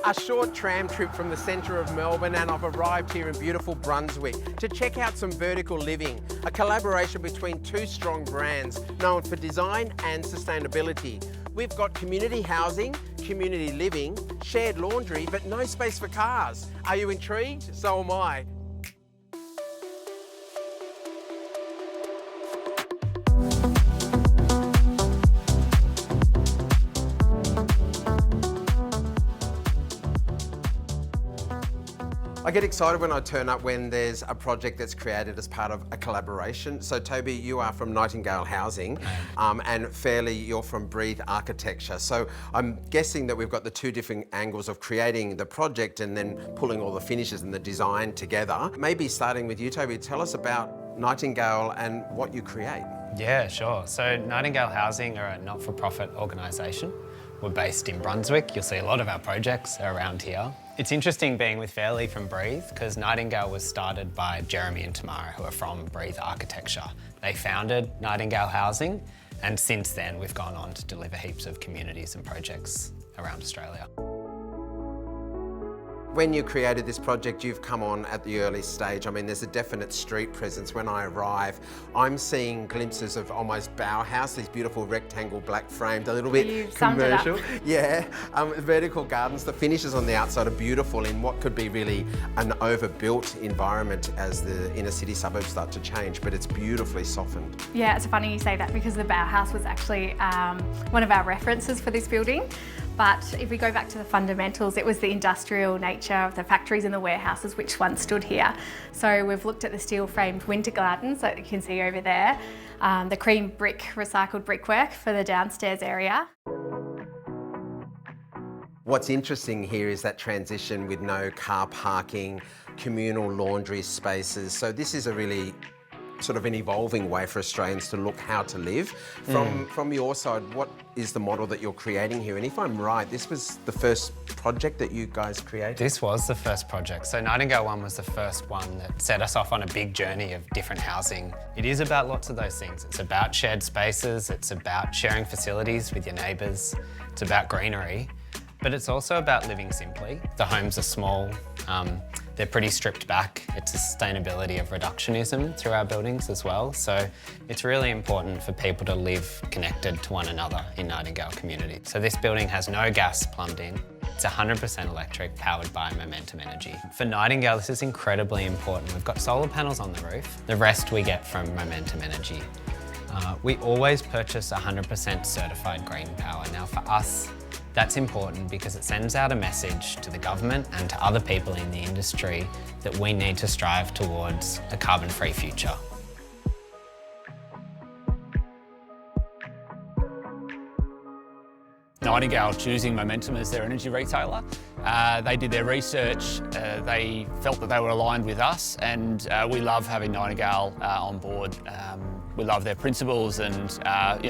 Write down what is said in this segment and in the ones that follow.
A short tram trip from the centre of Melbourne, and I've arrived here in beautiful Brunswick to check out some vertical living, a collaboration between two strong brands known for design and sustainability. We've got community housing, community living, shared laundry, but no space for cars. Are you intrigued? So am I. I get excited when I turn up when there's a project that's created as part of a collaboration. So Toby, you are from Nightingale Housing, and Fairley, you're from Breathe Architecture. So I'm guessing that we've got the two different angles of creating the project and then pulling all the finishes and the design together. Maybe starting with you, Toby, tell us about Nightingale and what you create. Yeah, sure. So Nightingale Housing are a not-for-profit organisation. We're based in Brunswick. You'll see a lot of our projects are around here. It's interesting being with Fairley from Breathe because Nightingale was started by Jeremy and Tamara, who are from Breathe Architecture. They founded Nightingale Housing, and since then we've gone on to deliver heaps of communities and projects around Australia. When you created this project, you've come on at the early stage. I mean, there's a definite street presence. When I arrive, I'm seeing glimpses of almost Bauhaus, these beautiful rectangle black framed, a little bit commercial. Yeah, vertical gardens. The finishes on the outside are beautiful in what could be really an overbuilt environment as the inner city suburbs start to change, but it's beautifully softened. Yeah, it's funny you say that because the Bauhaus was actually one of our references for this building. But if we go back to the fundamentals, it was the industrial nature of the factories and the warehouses which once stood here. So we've looked at the steel framed winter gardens that you can see over there, the cream brick recycled brickwork for the downstairs area. What's interesting here is that transition with no car parking, communal laundry spaces. So this is a really sort of an evolving way for Australians to look how to live. From your side, what is the model that you're creating here? And if I'm right, this was the first project that you guys created? This was the first project. So Nightingale One was the first one that set us off on a big journey of different housing. It is about lots of those things. It's about shared spaces, it's about sharing facilities with your neighbours, it's about greenery, but it's also about living simply. The homes are small, they're pretty stripped back. It's a sustainability of reductionism through our buildings as well. So it's really important for people to live connected to one another in Nightingale community. So this building has no gas plumbed in. It's 100% electric, powered by Momentum Energy. For Nightingale, this is incredibly important. We've got solar panels on the roof. The rest we get from Momentum Energy. We always purchase 100% certified green power. Now for us, that's important because it sends out a message to the government and to other people in the industry that we need to strive towards a carbon-free future. Nightingale choosing Momentum as their energy retailer. They did their research, they felt that they were aligned with us, and we love having Nightingale on board. We love their principles and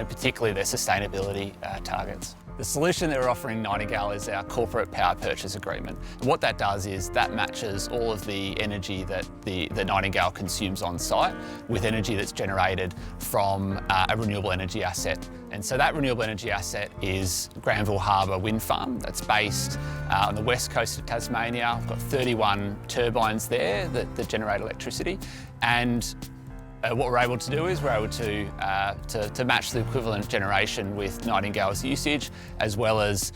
particularly their sustainability targets. The solution that we're offering Nightingale is our corporate power purchase agreement. And what that does is that matches all of the energy that the Nightingale consumes on site with energy that's generated from a renewable energy asset. And so that renewable energy asset is Granville Harbour Wind Farm that's based on the west coast of Tasmania. We've got 31 turbines there that generate electricity. And what we're able to do is we're able to match the equivalent generation with Nightingale's usage, as well as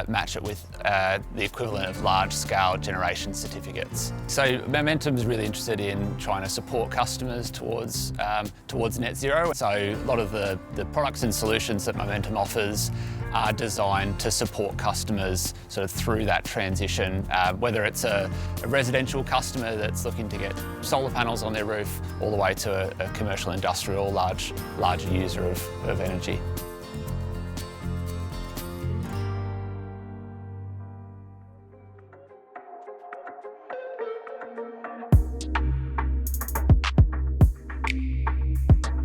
match it with the equivalent of large-scale generation certificates. So Momentum is really interested in trying to support customers towards net zero. So a lot of the products and solutions that Momentum offers are designed to support customers sort of through that transition, whether it's a residential customer that's looking to get solar panels on their roof, all the way to a commercial, industrial, larger user of energy.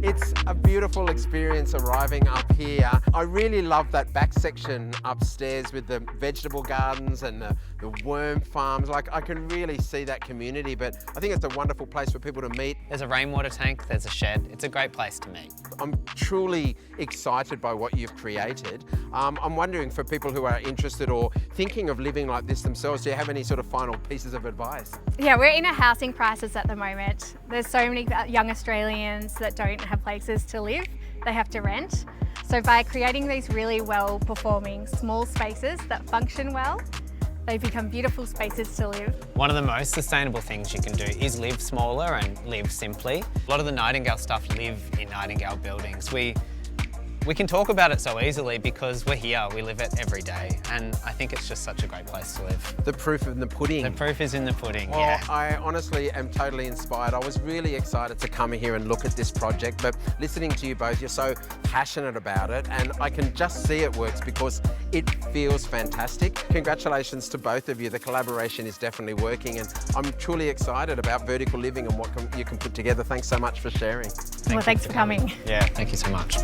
It's a beautiful wonderful experience arriving up here. I really love that back section upstairs with the vegetable gardens and the worm farms. Like, I can really see that community, but I think it's a wonderful place for people to meet. There's a rainwater tank, there's a shed. It's a great place to meet. I'm truly excited by what you've created. I'm wondering, for people who are interested or thinking of living like this themselves, do you have any sort of final pieces of advice? Yeah, we're in a housing crisis at the moment. There's so many young Australians that don't have places to live. They have to rent. So by creating these really well-performing small spaces that function well, they become beautiful spaces to live. One of the most sustainable things you can do is live smaller and live simply. A lot of the Nightingale stuff live in Nightingale buildings. We can talk about it so easily because we're here, we live it every day, and I think it's just such a great place to live. The proof in the pudding. The proof is in the pudding, Well, yeah. I honestly am totally inspired. I was really excited to come here and look at this project, but listening to you both, you're so passionate about it, and I can just see it works because it feels fantastic. Congratulations to both of you. The collaboration is definitely working, and I'm truly excited about vertical living and what you can put together. Thanks so much for sharing. Well, thanks for coming. Yeah, thank you so much.